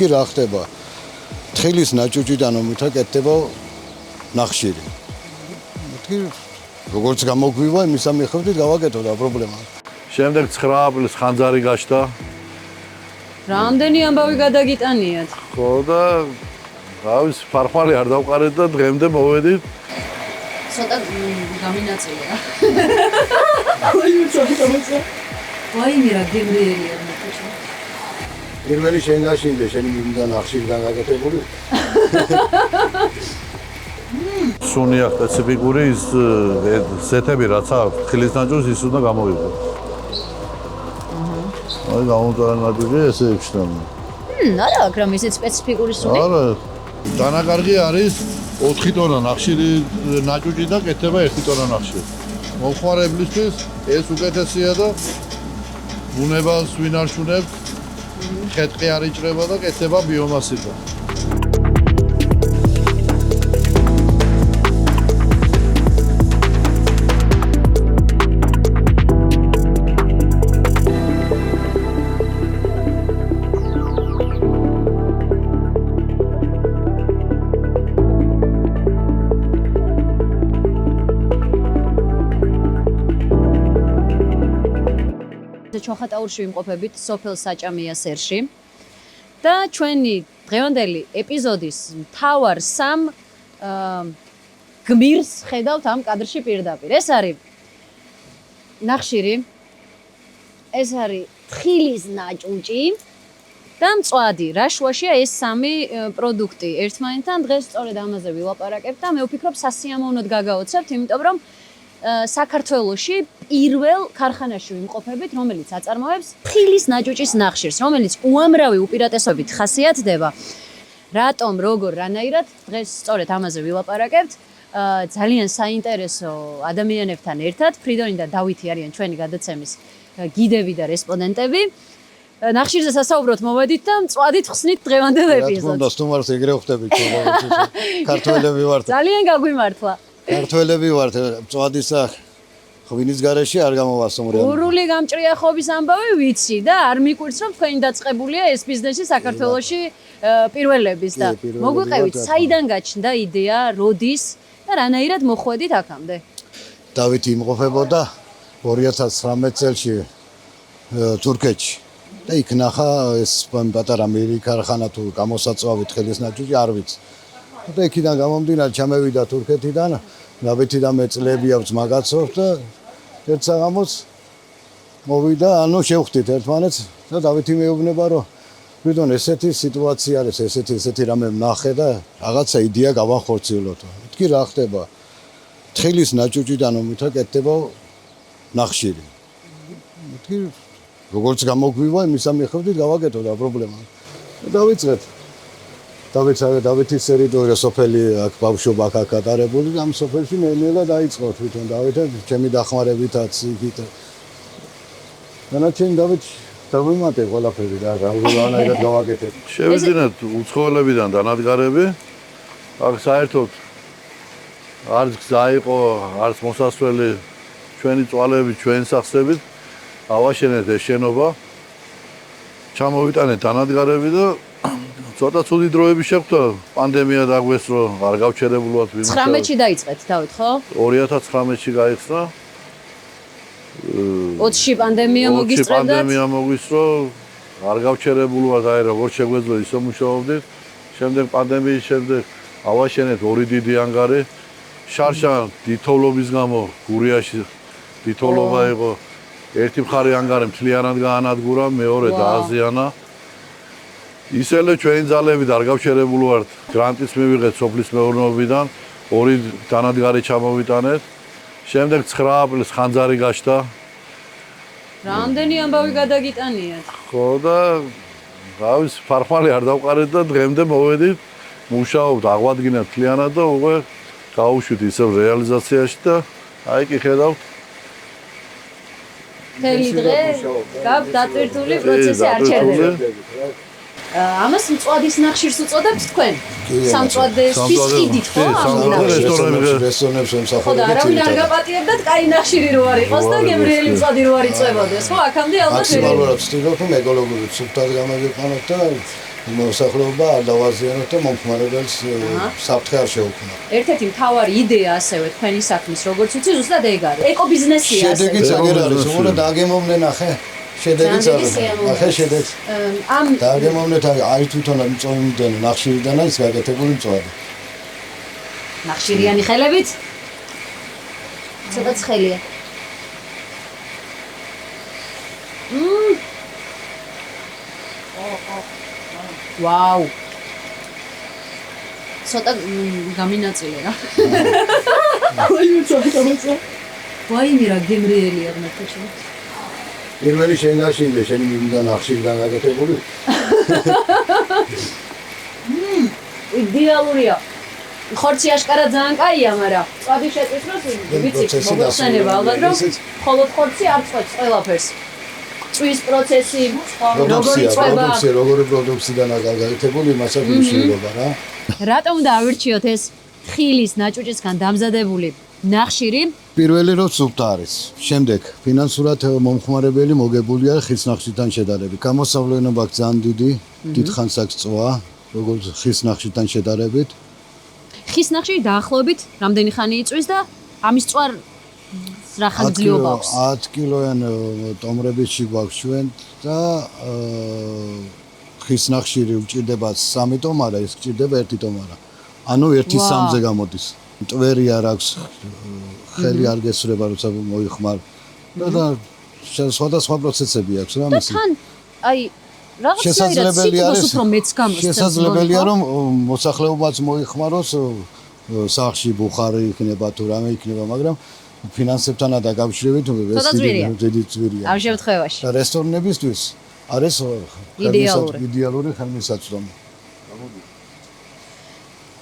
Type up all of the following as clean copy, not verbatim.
მეთქი რა ხდება? თხილის ნაჭუჭიდან ომით აკეთდება ნახშირი. მეთქი როგორც გამოგვივა, იმისა მიხედვით გავაკეთო და პრობლემა. შემდეგ 9 აპრილს ხანძარი გაჩნდა. რამდენი ამბავი გადაგიტანიათ? ხო და რავის ფარფალი არ დავყარეთ და დღემდე მოვედით. ცოტა გამინაწილე. ვაიმე რა გემრიელია მეთქი. პირველი შენ გაშინდე, შენი მინდა ნახშირიდან გაკეთებული. სუნია სპეციფიკური ის ზეთები რაც აქვს თხილის ნაჭუჭს ის უნდა გამოვიყო. აი გამოდანადილი ესე ეჩნდა. არა, აქ რამ ისეთ სპეციფიკური სუნი? არა. დანაკარგი არის 4 ტონა ნახშირი ნაჭუჭი და კეთდება 1 ტონა ნახშირი. მომხმარებლისთვის ეს უკეთესია და ბუნებას ვინ არ შუნებთ, ხეთყი არ იჭრება და კეთდება ბიომასიდან. ჩვენ ხატაურში ვიმყოფებით სოფელ საჭამიას ერში და ჩვენი დღევანდელი ეპიზოდის მთავარ სამ გმირს ხედავთ ამ კადრში პირდაპირ. ეს არის ნახშირი, ეს არის თხილის ნაჭუჭი და მწვადი. რა შუაშია ეს სამი პროდუქტი ერთმანეთთან? დღეს სწორედ ამაზე ვილაპარაკებთ და მე ვფიქრობ სასიამოვნოდ გაგაოცებთ, იმიტომ რომ საქართველოში პირველ ქარხანაში ვიმყოფებით, რომელიც აწარმოებს თხილის ნაჭუჭის ნახშირს, რომელიც უამრავი უპირატესობით ხასიათდება. რატომ, როგორ, რანაირად, დღეს სწორედ ამაზე ვილაპარაკებთ. ძალიან საინტერესო ადამიანებთან ერთად, ფრიდონი და დავითი არიან ჩვენი გადაცემის გიდები და რესპონდენტები. ნახშირზე სასაუბროთ მოვედით და მწვადით ხსნით დღევანდელ ეპიზოდს. რა თქმა უნდა, სტუმარს ეგრე ხვდებით, ქართველები ვართ. ძალიან გაგვიმართლა. ქართველები ვართ, მწვადისა ღვინის გარეშე არ გამოვასწორებია. ურული გამჭრიახობის ამბავი ვიცი და არ მიკვირს რომ თქვენი დაწყებულია ეს ბიზნესი საქართველოში პირველების და მოგვიყევით საიდან გაჩნდა იდეა, როდის და რანაირად მოხვედით აქამდე? დავითი იმყოფებოდა 2019 წელში თურქეთში და იქ ნახა ეს პატარა მირი ქარხანა თუ გამოსაწვავი თხილის ნაჭუჭი არ ვიცი. და იქიდან გამომდინარე ჩამევიდა თურქეთიდან, დავითი და მე წლები აქვს მაგაცობს და ერთ საღამოს მოვიდა, ანუ შევხვდით ერთმანეთს და დავითი მეუბნება რომ ვიდონ ესეთი სიტუაცია არის, ესეთი რამე ვნახე და რაღაცა იდეა გავახორციელოთ. მეთქი რა ხდება? თხილის ნაჭუჭიდან ომით აკეთდება ნახშირი. მეთქი როგორც გამოგვივა, იმისა მიხედვით გავაკეთო და პრობლემა. დავიწყეთ. დავითის ტერიტორია სოფელი აქ ბავშვობა აქ აკატარებული და ამ სოფელში ნელ-ნელა დაიწყო თვითონ დავითი ჩემი დახმარებითაც იქით. დანარჩენი დავით დავიმატე ყველაფერი რა რანაირად გავაკეთეთ. შევიძინეთ უცხოელებიდან დანადგარები. აქ საერთოდ არც გზა იყო, არც მოსასვლელი ჩვენი წვალები, ჩვენი სახსებით ავაშენეთ ეს შენობა. ჩამოვიტანეთ დანადგარები და ცოტა ცუდი დროები შეხვდა, პანდემია დაგვესრო, არ გავჩერებულად ვიმუშავეთ. 19-ში დაიწყეთ, დავით, ხო? 2019-ში გაიხსნა. 20-ში პანდემია მოგისწრებდათ? პანდემია მოგვისწრო, არ გავჩერებულად, აი როგორ შეგვეძლო ისო მუშაობდით. შემდეგ პანდემიის შემდეგ ავაშენეთ 2 დიდი ანგარი. შარშა დითოვლობის გამო გურიაში დითოვლობა იყო. ერთი მხარე ანგარი მთლიანად გაანადგურა, მეორე დააზიანა. ისელე ჩვენი ძალები და არ გავჩერებული ვართ. გრანტის მივიღეთ სოფლის მეურნეობიდან, 2 დანადგარი ჩამოვიტანეთ. შემდეგ 9 აპრილს ხანძარი გაჩნდა. რამდენი ამბავი გადაგიტანიათ? ხო და რავის ფარფალი არ დავყარეთ და დღემდე მოვედით, მუშაობთ, აღვადგინეთ მთლიანად და უკვე გავუშვით ისევ რეალიზაციაში და აი კი ხედავთ. მთელი დღე გაქვთ დატვირთული პროცესი არ ჩერდება. ამას მწვადის ნახშირს უწოდებთ თქვენ? სამწვადეს ხიდით ხო? რესტორნებს ხო და არავინ არ გაპატიებდათ, კაი ნახშირი რო არ იყოს და გემრიელი მწვადი რო არ იწვევოდეს, ხო? აქამდე ალბათ მაქსიმალურად ვცდილობ რომ ეკოლოგიური სუფთად გამოვიყენოთ და მოსახლეობა არ დავაზიანოთ და მომხმარებელს საფრთხე არ შეუქმნა. ერთ-ერთი მთავარი იდეა ასევე თქვენი საქმის, როგორც ვიცი, ზუსტად ეგ არის. ეკობიზნესია ასე. შედეგიც აგერ არის, უბრალოდ დაგემოვნე ნახე. შედეგიც არის. ნახე შედეგს. ამ დაგემოვნეთ აი თვითონ მწვავიდან ნახშირიდან არის გაკეთებული მწვავი. ნახშირიანი ხელებით? ცოტა ცხელია. ვაუ. ცოტა გამინაწილე რა. ვაიმე რა გემრიელია მეთქე. პირველი შენაშინდა შენი მიდან ნახშირიდან გაკეთებული. იდეალურია. ხორცი აშკარა ძალიან კაია, მაგრამ წვადი შეწვის რომ ვიცი, მოგხსენება ალბათ რომ მხოლოდ ხორცი არ წვეთს ყველაფერს. წვის პროცესი, როგორი წვება, როგორი პროდუქციიდან გაკეთებული, მასაც მნიშვნელობა რა. რატომ დაავირჩიოთ ეს თხილის ნაჭუჭისგან დამზადებული ნახშირი? პირველი რო სუფთა არის. შემდეგ ფინანსურად მომხმარებელი მოგებულია ხის ნახშირთან შედარებით. გამოსავლენობა ძალიან დიდხანს აქვს წვა, როგორც ხის ნახშირთან შედარებით. ხის ნახშირი დაახლოებით რამდენი ხანი იწვის და ამის წვარ რა ხანგრძლივობა აქვს? 10 კილოიან ტომრებიში გვაქვს ჩვენ და ხის ნახშირი უჭირდება 3 ტომარა, ეს გჭირდება 1 ტომარა. ანუ 1/3-ზე გამოდის. ტვერი არ აქვს, ხელი არ გესრება, როცა მოიხმარ. და სხვადასხვა პროცესები აქვს რა მისი. და თან აი შესაძლებელია არის უფრო მეც გამოსცემს. შესაძლებელია რომ მოსახლეობაც მოიხმაროს სახლში ბუხარი იქნება თუ რამე იქნება, მაგრამ ფინანსებთან დაკავშირებით ეს დიდი ძვირია. ამ შემთხვევაში. და რესტორნებისთვის არის იდეალური ხელმისაწვდომი.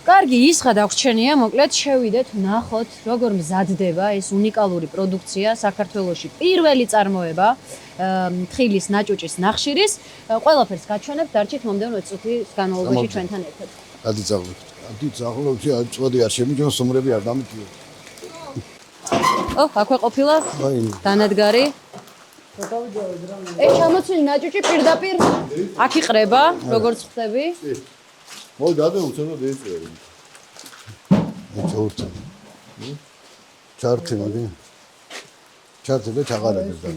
კარგი, ის ხა დაგვრჩენია, მოკლედ შევიდეთ, ნახოთ, როგორ მზადდება ეს უნიკალური პროდუქცია საქართველოში. პირველი წარმოება თხილის ნაჭუჭის ნახშირის. ყველაფერს გაჩვენებთ, დარჩით მომდევნო წუთის განმავლობაში ჩვენთან ერთად. ადი ძაღლობ, წვადი არ შემიჯონ, სუმრები არ დამიტიო. აქვე ყოფილა დანადგარი. ეს ჩამოცვილი ნაჭუჭი პირდაპირ აქ იყრება, როგორც ხვდები. მოი გადაუ ცოტა დაიწერე. ჩარტი მოდი. ჩარტი და ჩაღარები და.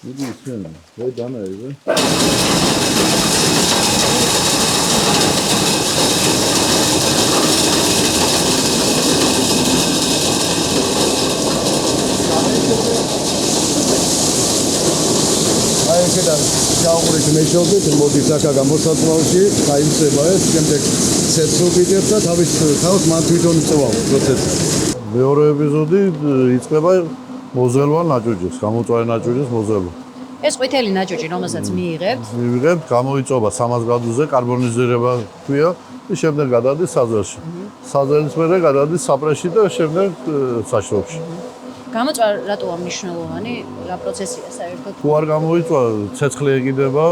მიდი ისენ. მოი დანაიღე. აი ესედა ჩაუყრით მეშობეთ მოდის აქა გამოსაწვავში, გაიმსება ეს, შემდეგ ცეცხლობით და თავის მან თვითონ წვავ პროცესი. მეორე ეპიზოდი იწყება მოზელვა ნაჭუჭის, გამოწვარე ნაჭუჭის მოზელვა. ეს ყვითელი ნაჭუჭი, რომელსაც მიიღებთ, მივიღებთ, გამოიწვება 300 გრადუსზე, კარბონიზირება ქვია და შემდეგ გადადის საზელში. საზელის მერე გადადის საპრეში და შემდეგ საშრობში. გამოწვა რატოა მნიშვნელოვანი რა პროცესია საერთოდ? თუ არ გამოიწვა, ცეცხლი ეკიდება,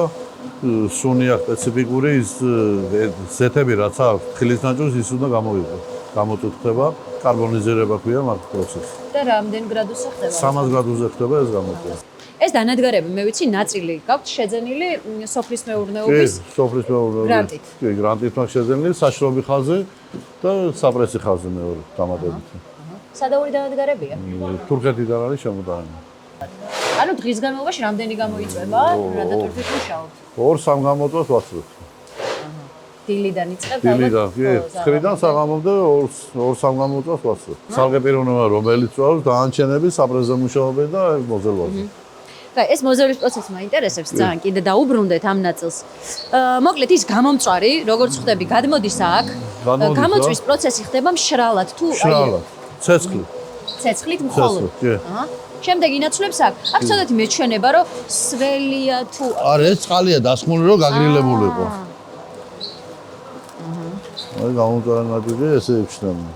სუნი აქვს სპეციფიკური ის ზეთები რაც აქვს, თხილის ნაჭუჭს ის უნდა გამოიყო. გამოწუხდება, კარბონიზირება ქვია მაგ პროცესს. და რამდენ გრადუსზე ხდება? 300 გრადუსზე ხდება ეს გამოწვევა. ეს დანადგარები, მე ვიცი, ნაწილი გაქვთ შეძენილი სოფლის მეურნეობის სოფლის მეურნეობის გრანტით. კი, გრანტით მაქვს შეძენილი საშრობი ხაზი და საპრესი ხაზი მეორე დამატებით. სადაური დანადგარებია? თურქეთიდან არის შემოდარებული. ანუ დღის განმავლობაში რამდენი გამოიწვება? რა დატვირთვით მუშაობთ? 2-3 გამოწვევას ვაცვლობთ. დილიდან იწყებთ? დილიდან, კი, 9-დან საღამომდე 2-3 გამოწვევას ვაცვლობთ. სალგე პიროვნება რომელიც წვავს დაანჩენები, საპრეზზე მუშაობენ და მოზელვაზე. და ეს მოზელვის პროცესი მაინტერესებს ძალიან, კიდე დაუბრუნდეთ ამ ნაწილს. მოკლედ ის გამომწვარი, როგორც ხვდები, გადმოდის აქ. გამოწვის პროცესი ხდება მშრალად თუ მშრალად. ცეცხლი. ცეცხლით მხოლოდ. აჰა. შემდეგ ინაცვლებს აქ. აქ ცოტათი მეჩვენება, რომ სველია თუ არა, ეს წყალია დასხმული, რომ გაგრილებულიყო. აი გამოწვარი ნაჭუჭი ესე იფშნება.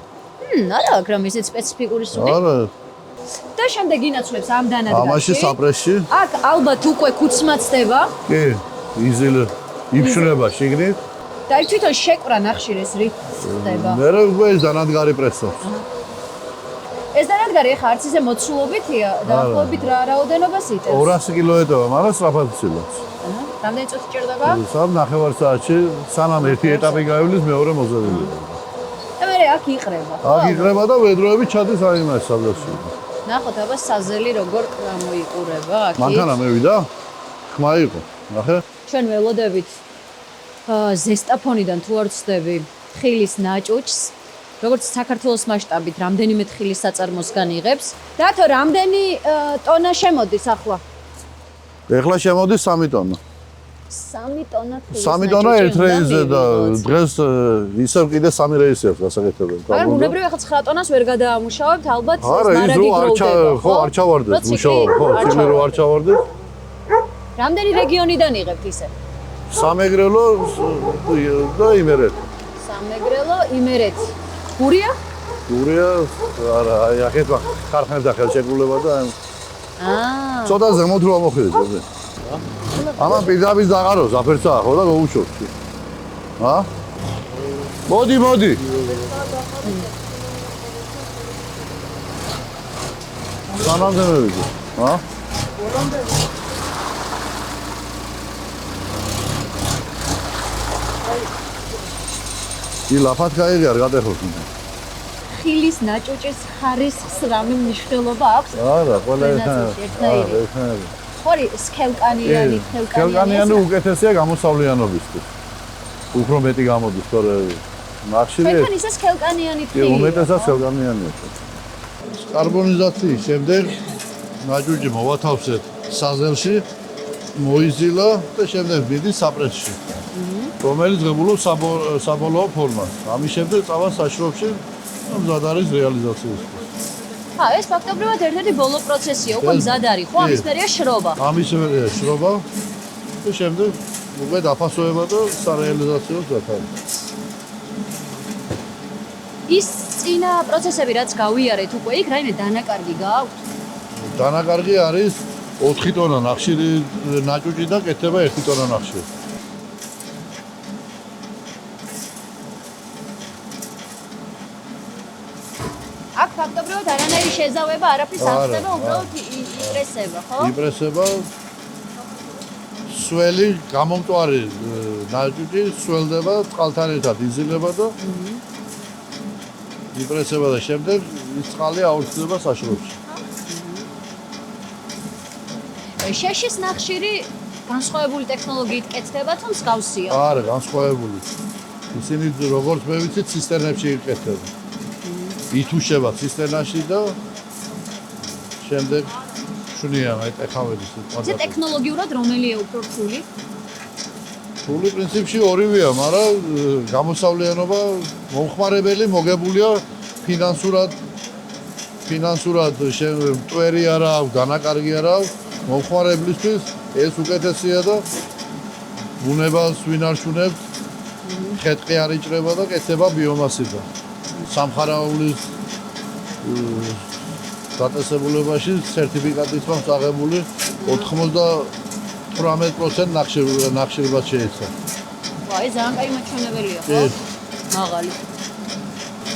არა, აქ რამე ისეთ სპეციფიკური სუნი. არა. და შემდეგ ინაცვლებს ამ დანადგარში. ამაში საპრესში. აქ ალბათ უკვე ქუცმაცდება. კი, იზილ იფშნება შიგნით. და თვითონ შეკვრა ნახშირის რით ხდება. მერე უკვე ეს დანადგარი პრესობს. ეს დანადგარი ახლა არც ისე მოცულობითია, დაახლოებით რა რაოდენობას იტევს? 200 კილო ეტევა, მაგრამ სწრაფად იცილებს. აჰა. რამდენი წუთი ჭირდება? სამ ნახევარ საათში სანამ ერთი ეტაპი გაივლის მეორე მოზადებული. და მე აქ იყრება, ხო? აქ იყრება და ვედროები ჩადის აი მას სამდასში. ნახოთ აბა საზელი როგორ გამოიყურება აქ. მანქანა მევიდა. ხმა იყო. ნახე? ჩვენ ველოდებით ზესტაფონიდან თუ არ ვცდები თხილის ნაჭუჭს, როგორც საქართველოს მასშტაბით რამდენიმე თხილის საწარმოს განიღებს. რატო რამდენი ტონა შემოდის ახლა? ეხლა შემოდის 3 ტონა. 3 ტონა თხილის. 3 ტონა ერთ რეისზე და დღეს ისევ კიდე 3 რეისი აქვს გასაკეთებელი. მაგრამ უნებრივი ახლა 9 ტონას ვერ გადაამუშავებთ, ალბათ არა, ის რო ხო არ ჩავარდეს, მუშაობ, ხო, ცილი რო არ ჩავარდეს. რამდენი რეგიონიდან იღებთ ისე? სამეგრელო და იმერეთი. სამეგრელო, იმერეთი. გურია? გურია, არა, აი ახლა ქარხნებთან ხელშეკრულება და აა. ცოტა ზემოთ რო ამოხიდეთ, ზოგადად. ამან პირდაპირ დაღაროს, აფერცა ხო და მოუშვოთ. ჰა? მოდი. სანამდე მივიდი. ჰა? ილაფათ გაიგი არ გადახოს. ხილის ნაჭუჭის ხარისხს რამე მნიშვნელობა აქვს? არა, ყველა ერთნაირი. ერთნაირი. ხორი სქელკანიანი, სქელკანიანი უკეთესია გამოსავლიანობისთვის. უფრო მეტი გამოდის, თორე ნახშირი თქვენ ისე სქელკანიანი თხილია. უმეტესად სქელკანიანია. კარბონიზაციის შემდეგ ნაჭუჭი მოვათავსეთ საზელში, მოიზილა და შემდეგ მიდის საპრესში. რომელიც ღებულობს საბოლოო ფორმას. ამის შემდეგ წავა საშრობში მზად არის რეალიზაციისთვის. ეს ფაქტობრივად ერთ-ერთი ბოლო პროცესია, უკვე მზად არის, ხო? ამის მერეა შრობა. ამის მერეა შრობა და შემდეგ უკვე დაფასოება და სარეალიზაციო გათვალა. ის წინა პროცესები რაც გავიარეთ უკვე იქ რაიმე დანაკარგი გააქვთ? დანაკარგი არის 4 ტონა ნახშირი ნაჭუჭი და კეთდება 1 ტონა ნახშირი. აქ ფაქტობრივად არანაირი შეზავება არაფრის არ ხდება, უბრალოდ იპრესება, ხო? იპრესება სველი გამომტვარი ნაჭუჭი სველდება წყალთან ერთად იზილება და იპრესება და შემდეგ ის წყალი აორჩდება საშრობში. შეშის ნახშირი განსხვავებული ტექნოლოგიით კეთდება თუ მსგავსია? არა, განსხვავებული. ისინი როგორც მე ვიცი ცისტერნებში იკეთება. ითუშება ცისტერნაში და შემდეგ შვნიან აი ტექნოლოგიის ეს ტექნოლოგიურად რომელია უფრო რთული? რთული პრინციპში ორივეა, მაგრამ გამოსავლიანობა მომხმარებელი მოგებულია ფინანსურად მტვერი არა აქვს, დანაკარგი არა აქვს. მომხმარებლისთვის ეს უკეთესია და ბუნებას ვინ არ შუნებთ, ხეთყი არ იჭრება და კეთდება ბიომასიდან. სამხარაულის დაწესებულებაში სერტიფიკატით მაქვს აღებული 98% ნახშირბად შეიცავს. აი, ძალიან კაი მაჩვენებელია, ხო? მაღალი.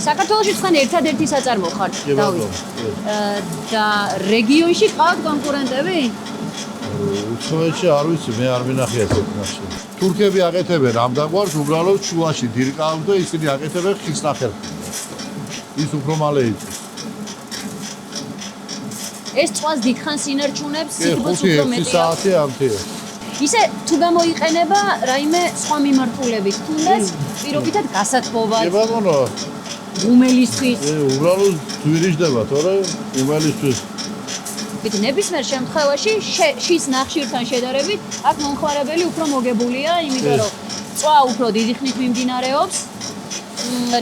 საქართველოში თქვენ ერთადერთი საწარმო ხართ, დავით. და რეგიონში ყავთ კონკურენტები? უცხოეთში არ ვიცი, მე არ მინახია ეს ნახშირი. თურქები აკეთებენ ამ დაგვარს უბრალოდ შუაში დირკავთ და ისინი აკეთებენ ხის ნახევრად. ის უფრო მალე იწვის. ეს წვას დიდხანს ინარჩუნებს, სიგრძეც უფრო მეტია. 5 საათი ამთია. ისე თუ გამოიყენება რაიმე სხვა მიმართულებით, თუნდაც პირობითად გასათბობად. კი ბატონო. უმელისთვის. უბრალოდ ძვირიжდება, თორე უმელისთვის. ვით ნებისმიერ შემთხვევაში შის ნახშირთან შედარებით აქ მომხმარებელი უფრო მოგებულია, იმიტომ რომ წვა უფრო დიდი ხნით მიმდინარეობს.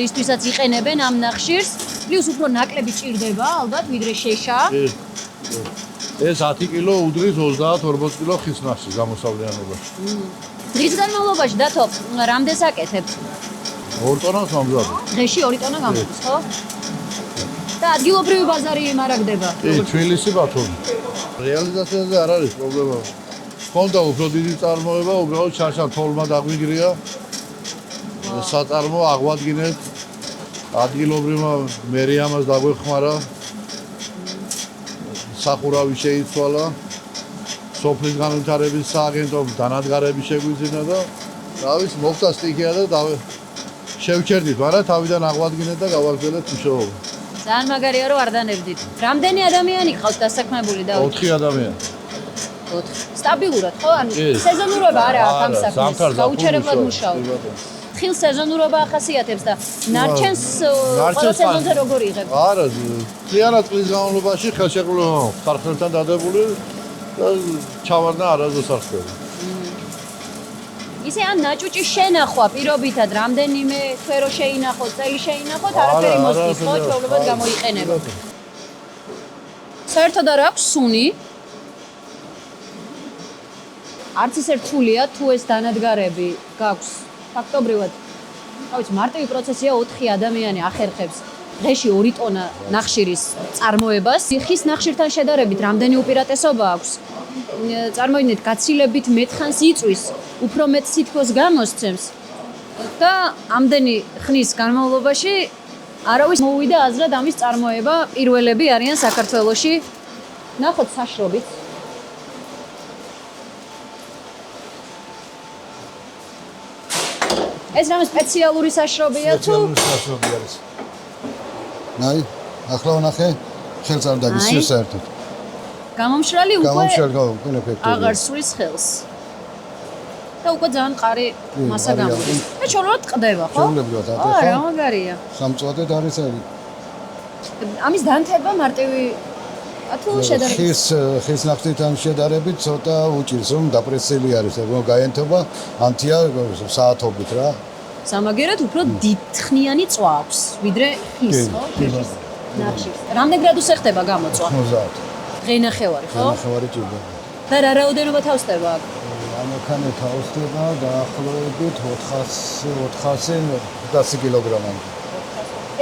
რისთვისაც იყენებენ ამ ნახშირს, პლუს უფრო ნაკლები ჭირდება, ალბათ, ვიდრე შეშა. ეს 10 კილო უდრის 30-40 კილო ხის ნახშირს გამოსავლიანობაში. დღის განმავლობაში დათო, რამდენს აკეთებთ? 2 ტონას მომზადებ. დღეში 2 ტონა გამოდის, ხო? და ადგილობრივი ბაზარი იმარაგდება. კი, თბილისი ბათუმი. რეალიზაციაზე არ არის პრობლემა. ხონდა უფრო დიდი წარმოება, უბრალოდ ჩარჩა თოლმა დაგვიგრია. საწარმო აღვადგინეთ. ადგილობრივმა მერიამას დაგვეხმარა. სახურავი შეიცვალა. სოფლის განვითარების სააგენტომ დანადგარები შეგვიძინა და რა ვიცი მოხდა სტიქია და შევჩერდით, მაგრამ თავიდან აღვადგინეთ და გავაგრძელეთ მუშაობა. ძალიან მაგარია რომ არ დანებდით. რამდენი ადამიანი გყავთ დასაქმებული და 4 ადამიანი. 4. სტაბილურად ხო? ანუ კი. სეზონურობა არა აქვს ამ საქმეს. ზამთარ გაუჩერებლად მუშაობთ. თხილ სეზონურობა ახასიათებს და ნარჩენს ყველა სეზონზე როგორ იღებ? არა, მთლიანად წლის განმავლობაში ხელშეკრულება ხარხელთან დადებული და ჩავარდა არასდროს არ ხდება. ისე ან ნაჭუჭი შენახვა პირობითად რამდენიმე თვე რო შეინახოთ, წელი შეინახოთ, არაფერი მოსდის ხო, ჩვეულებად გამოიყენება. საერთოდ არ აქვს სუნი. არც ისე რთულია თუ ეს დანადგარები გაქვს ფაქტობრივად. რა ვიცი, მარტივი პროცესია 4 ადამიანი ახერხებს დღეში 2 ტონა ნახშირის წარმოებას. ხის ნახშირთან შედარებით რამდენი უპირატესობა აქვს? წარმოიდგინეთ, გაცილებით მეტხანს იწვის, უფრო მეტ სითბოს გამოსცემს და ამდენი ხნის განმავლობაში არავის მოუვიდა აზრად ამის წარმოება. პირველები არიან საქართველოში. ნახოთ საშრობით. ეს რამე სპეციალური საშრობია თუ საშრობი არის. ნაი, ახლა ვნახე, ხელს არ დაგისვიოს საერთოდ. გამომშრალი უკვე გამომშრალი ეფექტური. აღარ სვრის ხელს. და უკვე ძალიან ყარი მასა გამოდის. და ჩოლოდ ყდება, ხო? ჩვეულებრივად ატეხა. არა, მაგარია. სამწვადედ არის არის. ამის დანთება მარტივი თუ შედარებით ხის ნახტიდან შედარებით ცოტა უჭირს, რომ დაპრესილი არის, რომ გაენთობა ანთია საათობით რა. სამაგერად უფრო დიდხნიანი წვა აქვს, ვიდრე ხის, ხო? ნახშირს. რამდენი გრადუსზე ხდება გამოწვა? 90. დღენახევარი, ხო? ნახევარი ჭირდება. და რა რაოდენობა თავს ხდება აქ? ამქანე თავსდება დაახლოებით 400 კილოგრამამდე.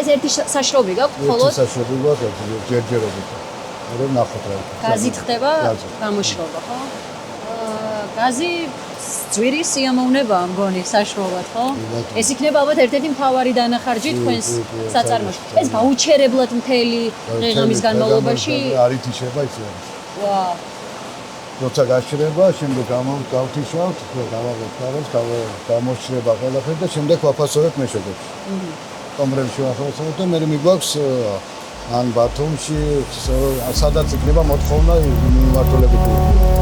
ეს ერთი საშრობი გაქვთ, მხოლოდ საშრობი გვაქვს ჯერჯერობით. რომ ნახოთ რა. გაზით ხდება გამოშრობა, ხო? გაზი ძვირი სიამოვნებაა მგონი საშრობად, ხო? ეს იქნება ალბათ ერთ-ერთი მთავარი დანახარჯი თქვენს საწარმოში. ეს გაუჩერებლად მთელი დღე-ღამის განმავლობაში არ ითიშება ის არის. ვაუ. როცა გაშრება, შემდეგ გავთიშავთ, გავაღებთ, გამოშრება ყველაფერი და შემდეგ ვაფასოვებ მეშვიდეში. კომბრელში ვაფასოვებ და მე მიგვაქვს ან ბათუმში, სადაც იქნება მოთხოვნა მიმართულებით.